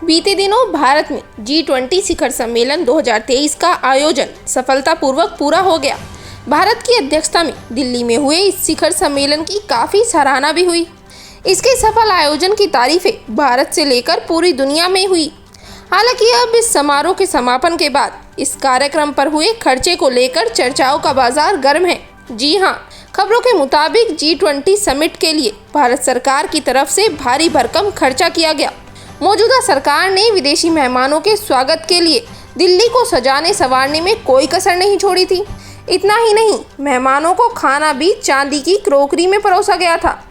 बीते दिनों भारत में G20 शिखर सम्मेलन 2023 का आयोजन सफलतापूर्वक पूरा हो गया। भारत की अध्यक्षता में दिल्ली में हुए इस शिखर सम्मेलन की काफ़ी सराहना भी हुई। इसके सफल आयोजन की तारीफें भारत से लेकर पूरी दुनिया में हुई। हालांकि अब इस समारोह के समापन के बाद इस कार्यक्रम पर हुए खर्चे को लेकर चर्चाओं का बाजार गर्म है। जी हाँ, खबरों के मुताबिक G20 समिट के लिए भारत सरकार की तरफ से भारी भरकम खर्चा किया गया। मौजूदा सरकार ने विदेशी मेहमानों के स्वागत के लिए दिल्ली को सजाने संवारने में कोई कसर नहीं छोड़ी थी। इतना ही नहीं, मेहमानों को खाना भी चांदी की क्रोकरी में परोसा गया था।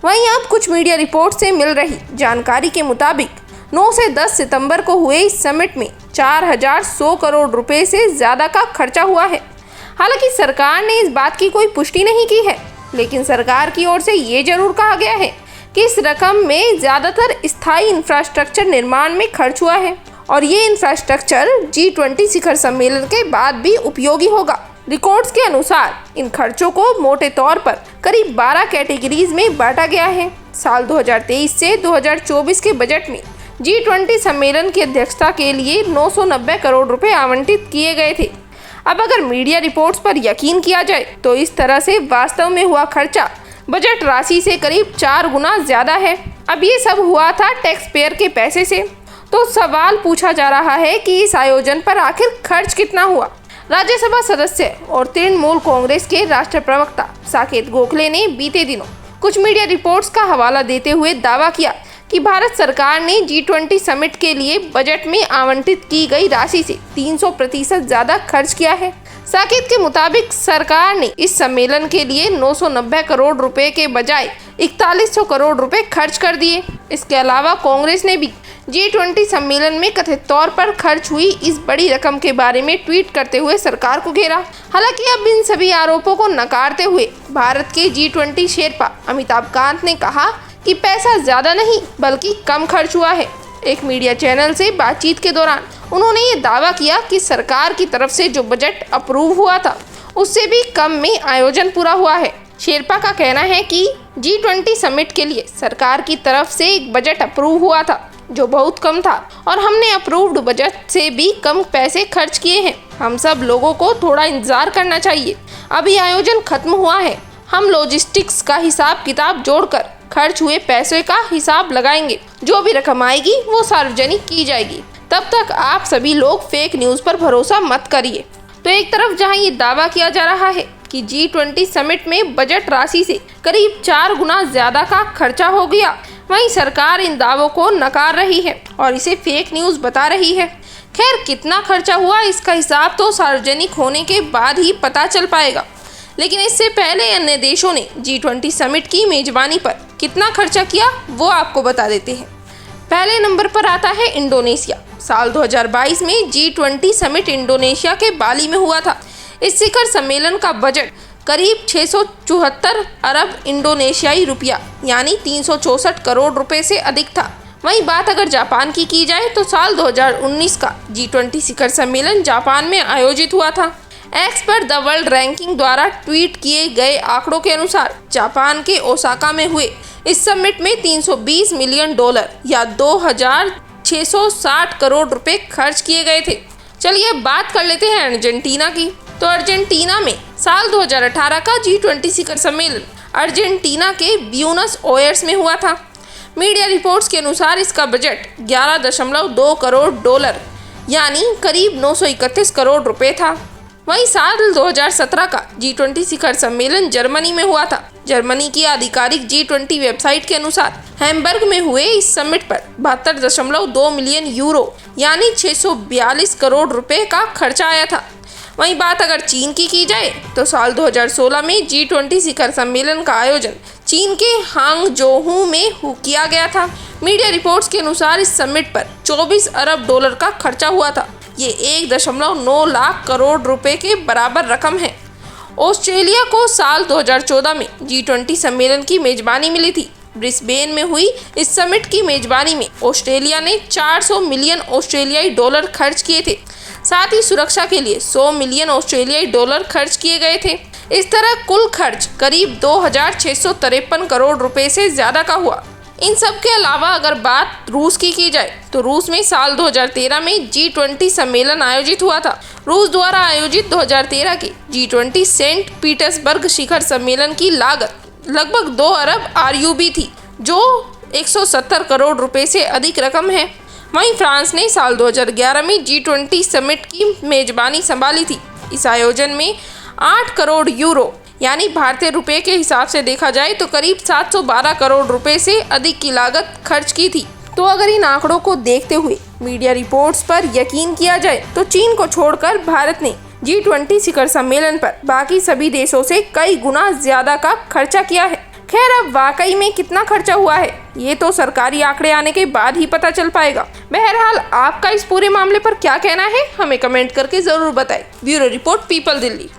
वहीं अब कुछ मीडिया रिपोर्ट से मिल रही जानकारी के मुताबिक 9 से 10 सितंबर को हुए इस समिट में 4100 करोड़ रुपए से ज़्यादा का खर्चा हुआ है। हालांकि सरकार ने इस बात की कोई पुष्टि नहीं की है, लेकिन सरकार की ओर से ये जरूर कहा गया है कि इस रकम में ज़्यादातर स्थायी इंफ्रास्ट्रक्चर निर्माण में खर्च हुआ है और ये इंफ्रास्ट्रक्चर G20 शिखर सम्मेलन के बाद भी उपयोगी होगा। रिकॉर्ड्स के अनुसार इन खर्चों को मोटे तौर पर करीब 12 कैटेगरीज में बांटा गया है। साल 2023 से 2024 के बजट में G20 सम्मेलन की अध्यक्षता के लिए 990 करोड़ रुपए आवंटित किए गए थे। अब अगर मीडिया रिपोर्ट्स पर यकीन किया जाए तो इस तरह से वास्तव में हुआ खर्चा बजट राशि से करीब 4 गुना ज़्यादा है। अब ये सब हुआ था टैक्स पेयर के पैसे से। तो सवाल पूछा जा रहा है कि इस आयोजन पर आखिर खर्च कितना हुआ। राज्यसभा सदस्य और तृणमूल कांग्रेस के राष्ट्रीय प्रवक्ता साकेत गोखले ने बीते दिनों कुछ मीडिया रिपोर्ट्स का हवाला देते हुए दावा किया कि भारत सरकार ने G20 समिट के लिए बजट में आवंटित की गई राशि से 300% ज़्यादा खर्च किया है। साकेत के मुताबिक सरकार ने इस सम्मेलन के लिए 990 करोड़ रुपए के बजाय 4100 करोड़ रुपए खर्च कर दिए। इसके अलावा कांग्रेस ने भी G20 सम्मेलन में कथित तौर पर खर्च हुई इस बड़ी रकम के बारे में ट्वीट करते हुए सरकार को घेरा। हालांकि अब इन सभी आरोपों को नकारते हुए भारत के G20 शेरपा अमिताभ कांत ने कहा कि पैसा ज़्यादा नहीं बल्कि कम खर्च हुआ है। एक मीडिया चैनल से बातचीत के दौरान उन्होंने ये दावा किया कि सरकार की तरफ से जो बजट अप्रूव हुआ था उससे भी कम में आयोजन पूरा हुआ है। शेरपा का कहना है कि G20 समिट के लिए सरकार की तरफ से एक बजट अप्रूव हुआ था जो बहुत कम था और हमने अप्रूव्ड बजट से भी कम पैसे खर्च किए हैं। हम सब लोगों को थोड़ा इंतजार करना चाहिए। अभी आयोजन खत्म हुआ है। हम लॉजिस्टिक्स का हिसाब किताब जोड़कर खर्च हुए पैसे का हिसाब लगाएंगे। जो भी रकम आएगी वो सार्वजनिक की जाएगी। तब तक आप सभी लोग फेक न्यूज़ पर भरोसा मत करिए। तो एक तरफ जहां ये दावा किया जा रहा है कि G20 समिट में बजट राशि से करीब 4 गुना ज़्यादा का खर्चा हो गया, वहीं सरकार इन दावों को नकार रही है और इसे फेक न्यूज़ बता रही है। खैर, कितना खर्चा हुआ इसका हिसाब तो सार्वजनिक होने के बाद ही पता चल पाएगा। लेकिन इससे पहले अन्य देशों ने G20 समिट की मेजबानी पर कितना खर्चा किया वो आपको बता देते हैं। पहले नंबर पर आता है इंडोनेशिया। साल 2022 में G20 समिट इंडोनेशिया के बाली में हुआ था। इस शिखर सम्मेलन का बजट करीब 674 अरब इंडोनेशियाई रुपया यानी 364 करोड़ रुपए से अधिक था। वहीं बात अगर जापान की जाए तो साल 2019 का G20 शिखर सम्मेलन जापान में आयोजित हुआ था। एक्स पर द वर्ल्ड रैंकिंग द्वारा ट्वीट किए गए आंकड़ों के अनुसार जापान के ओसाका में हुए इस समिट में $320 मिलियन या 2660 करोड़ रुपए खर्च किए गए थे। चलिए अब बात कर लेते हैं अर्जेंटीना की। तो अर्जेंटीना में साल 2018 का G20 शिखर सम्मेलन अर्जेंटीना के ब्यूनस आयर्स में हुआ था। मीडिया रिपोर्ट्स के अनुसार इसका बजट $11.2 करोड़ यानी करीब 931 करोड़ रुपए था। वहीं साल 2017 का G20 शिखर सम्मेलन जर्मनी में हुआ था। जर्मनी की आधिकारिक G20 वेबसाइट के अनुसार हैम्बर्ग में हुए इस समिट पर 72.2 मिलियन यूरो यानी 642 करोड़ रुपए का खर्चा आया था। वहीं बात अगर चीन की जाए तो साल 2016 में G20 शिखर सम्मेलन का आयोजन चीन के हांगझोऊ में किया गया था। मीडिया रिपोर्ट्स के अनुसार इस समिट पर $24 अरब का खर्चा हुआ था। ये 1.9 लाख करोड़ रुपए के बराबर रकम है। ऑस्ट्रेलिया को साल 2014 में G20 सम्मेलन की मेजबानी मिली थी। ब्रिस्बेन में हुई इस समिट की मेजबानी में ऑस्ट्रेलिया ने 400 मिलियन ऑस्ट्रेलियाई डॉलर खर्च किए थे। साथ ही सुरक्षा के लिए 100 मिलियन ऑस्ट्रेलियाई डॉलर खर्च किए गए थे। इस तरह कुल खर्च करीब 2653 करोड़ रुपए से ज़्यादा का हुआ। इन सब के अलावा अगर बात रूस की जाए तो रूस में साल 2013 में G20 सम्मेलन आयोजित हुआ था। रूस द्वारा आयोजित 2013 के G20 सेंट पीटर्सबर्ग शिखर सम्मेलन की लागत लगभग 2 अरब RUB थी, जो 170 करोड़ रुपए से अधिक रकम है। वहीं फ्रांस ने साल 2011 में G20 समिट की मेजबानी संभाली थी। इस आयोजन में 8 करोड़ यूरो यानी भारतीय रुपए के हिसाब से देखा जाए तो करीब 712 करोड़ रुपए से अधिक की लागत खर्च की थी। तो अगर इन आंकड़ों को देखते हुए मीडिया रिपोर्ट्स पर यकीन किया जाए तो चीन को छोड़कर भारत ने G20 शिखर सम्मेलन पर बाकी सभी देशों से कई गुना ज्यादा का खर्चा किया है। खैर, अब वाकई में कितना खर्चा हुआ है ये तो सरकारी आंकड़े आने के बाद ही पता चल पाएगा। बहरहाल, आपका इस पूरे मामले पर क्या कहना है हमें कमेंट करके जरूर बताएं। Bureau report, people Delhi.